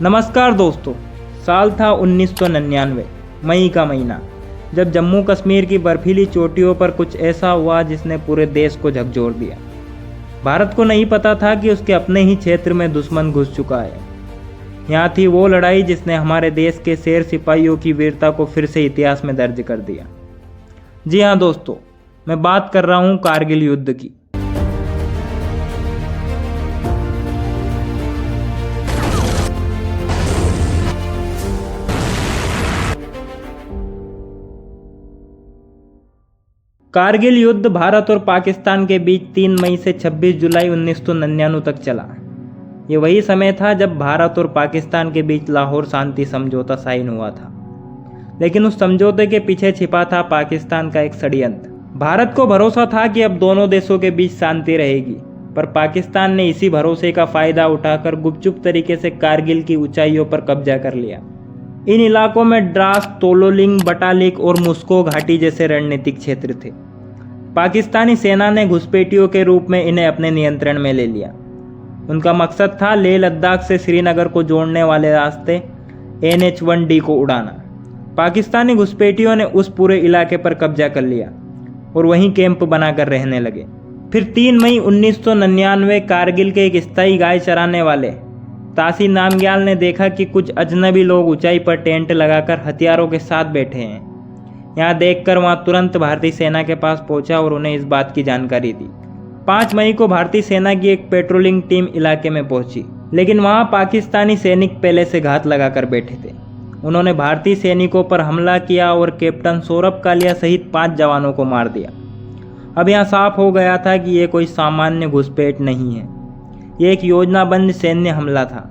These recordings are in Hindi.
नमस्कार दोस्तों, साल था 1999, मई का महीना, जब जम्मू कश्मीर की बर्फीली चोटियों पर कुछ ऐसा हुआ जिसने पूरे देश को झकझोर दिया। भारत को नहीं पता था कि उसके अपने ही क्षेत्र में दुश्मन घुस चुका है। यहाँ थी वो लड़ाई जिसने हमारे देश के शेर सिपाहियों की वीरता को फिर से इतिहास में दर्ज कर दिया। जी हाँ दोस्तों, मैं बात कर रहा हूँ कारगिल युद्ध की। कारगिल युद्ध भारत और पाकिस्तान के बीच 3 मई से 26 जुलाई 1999 तक चला। ये वही समय था जब भारत और पाकिस्तान के बीच लाहौर शांति समझौता साइन हुआ था, लेकिन उस समझौते के पीछे छिपा था पाकिस्तान का एक षड्यंत्र। भारत को भरोसा था कि अब दोनों देशों के बीच शांति रहेगी, पर पाकिस्तान ने इसी भरोसे का फायदा उठाकर गुपचुप तरीके से कारगिल की ऊंचाइयों पर कब्जा कर लिया। इन इलाकों में द्रास, तोलोलिंग, बटालिक और मुस्को घाटी जैसे रणनीतिक क्षेत्र थे। पाकिस्तानी सेना ने घुसपैठियों के रूप में इन्हें अपने नियंत्रण में ले लिया। उनका मकसद था लेह लद्दाख से श्रीनगर को जोड़ने वाले रास्ते NH-1D को उड़ाना। पाकिस्तानी घुसपैठियों ने उस पूरे इलाके पर कब्जा कर लिया और वहीं कैंप बनाकर रहने लगे। फिर 3 मई 1999 कारगिल के एक स्थायी गाय चराने वाले तासी नामग्याल ने देखा कि कुछ अजनबी लोग ऊंचाई पर टेंट लगाकर हथियारों के साथ बैठे हैं। यहाँ देखकर वहाँ तुरंत भारतीय सेना के पास पहुंचा और उन्हें इस बात की जानकारी दी। 5 मई को भारतीय सेना की एक पेट्रोलिंग टीम इलाके में पहुंची, लेकिन वहाँ पाकिस्तानी सैनिक पहले से घात लगाकर बैठे थे। उन्होंने भारतीय सैनिकों पर हमला किया और कैप्टन सौरभ कालिया सहित 5 जवानों को मार दिया। अब यहाँ साफ हो गया था कि ये कोई सामान्य घुसपैठ नहीं है, ये एक योजनाबद्ध सैन्य हमला था।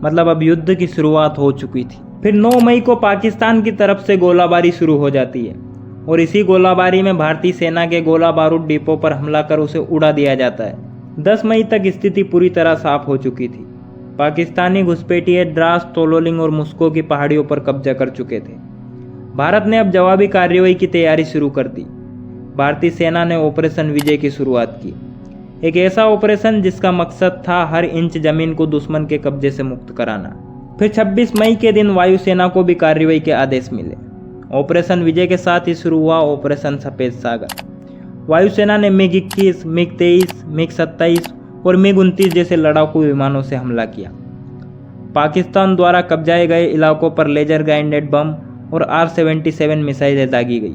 मतलब अब युद्ध की शुरुआत हो चुकी थी। फिर 9 मई को पाकिस्तान की तरफ से गोलाबारी शुरू हो जाती है और इसी गोलाबारी में भारतीय सेना के गोला बारूद डिपो पर हमला कर उसे उड़ा दिया जाता है। 10 मई तक स्थिति पूरी तरह साफ हो चुकी थी। पाकिस्तानी घुसपैठिए द्रास, तोलोलिंग और मुस्को की पहाड़ियों पर कब्जा कर चुके थे। भारत ने अब जवाबी कार्रवाई की तैयारी शुरू कर दी। भारतीय सेना ने ऑपरेशन विजय की शुरुआत की, एक ऐसा ऑपरेशन जिसका मकसद था हर इंच जमीन को दुश्मन के कब्जे से मुक्त कराना। फिर 26 मई के दिन वायुसेना को भी कार्रवाई के आदेश मिले। ऑपरेशन विजय के साथ ही शुरू हुआ ऑपरेशन सफेद सागर। वायुसेना ने MiG-21, MiG-23, MiG-27 और MiG-29 जैसे लड़ाकू विमानों से हमला किया। पाकिस्तान द्वारा कब्जाए गए इलाकों पर लेजर गाइडेड बम और R-77 मिसाइलें दागी गई।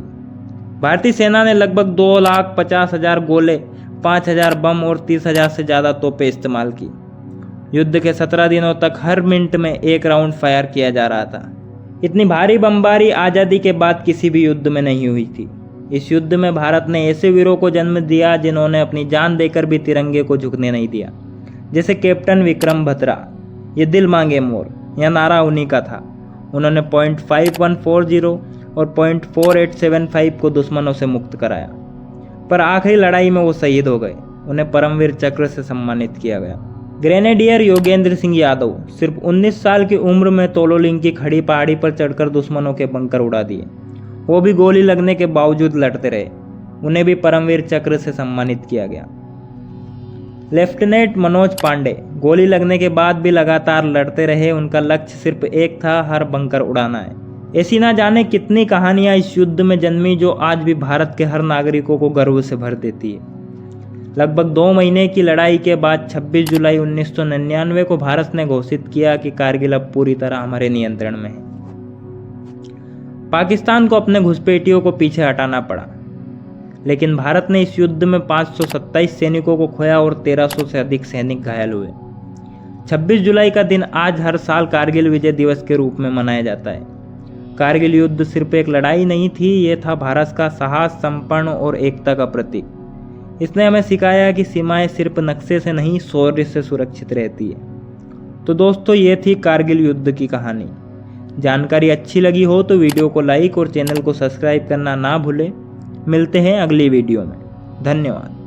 भारतीय सेना ने लगभग 2,50,000 गोले, 5,000 बम और 30,000 से ज़्यादा तोपें इस्तेमाल की। युद्ध के 17 दिनों तक हर मिनट में 1 राउंड फायर किया जा रहा था। इतनी भारी बमबारी आज़ादी के बाद किसी भी युद्ध में नहीं हुई थी। इस युद्ध में भारत ने ऐसे वीरों को जन्म दिया जिन्होंने अपनी जान देकर भी तिरंगे को झुकने नहीं दिया, जैसे कैप्टन विक्रम बत्रा। ये दिल मांगे मोर, यह नारा उन्हीं का था। उन्होंने .5140 और .4875 को दुश्मनों से मुक्त कराया, पर आखिरी लड़ाई में वो शहीद हो गए। उन्हें परमवीर चक्र से सम्मानित किया गया। ग्रेनेडियर योगेंद्र सिंह यादव सिर्फ 19 साल की उम्र में तोलोलिंग की खड़ी पहाड़ी पर चढ़कर दुश्मनों के बंकर उड़ा दिए। वो भी गोली लगने के बावजूद लड़ते रहे। उन्हें भी परमवीर चक्र से सम्मानित किया गया। लेफ्टिनेंट मनोज पांडे गोली लगने के बाद भी लगातार लड़ते रहे। उनका लक्ष्य सिर्फ एक था, हर बंकर उड़ाना है। ऐसी ना जाने कितनी कहानियां इस युद्ध में जन्मी जो आज भी भारत के हर नागरिकों को गर्व से भर देती है। लगभग 2 महीने की लड़ाई के बाद 26 जुलाई 1999 को भारत ने घोषित किया कि कारगिल अब पूरी तरह हमारे नियंत्रण में है। पाकिस्तान को अपने घुसपैठियों को पीछे हटाना पड़ा, लेकिन भारत ने इस युद्ध में 527 सैनिकों को खोया और 1300 से अधिक सैनिक घायल हुए। 26 जुलाई का दिन आज हर साल कारगिल विजय दिवस के रूप में मनाया जाता है। कारगिल युद्ध सिर्फ एक लड़ाई नहीं थी, ये था भारत का साहस, समर्पण और एकता का प्रतीक। इसने हमें सिखाया कि सीमाएं सिर्फ नक्शे से नहीं, शौर्य से सुरक्षित रहती है। तो दोस्तों, ये थी कारगिल युद्ध की कहानी। जानकारी अच्छी लगी हो तो वीडियो को लाइक और चैनल को सब्सक्राइब करना ना भूलें। मिलते हैं अगली वीडियो में। धन्यवाद।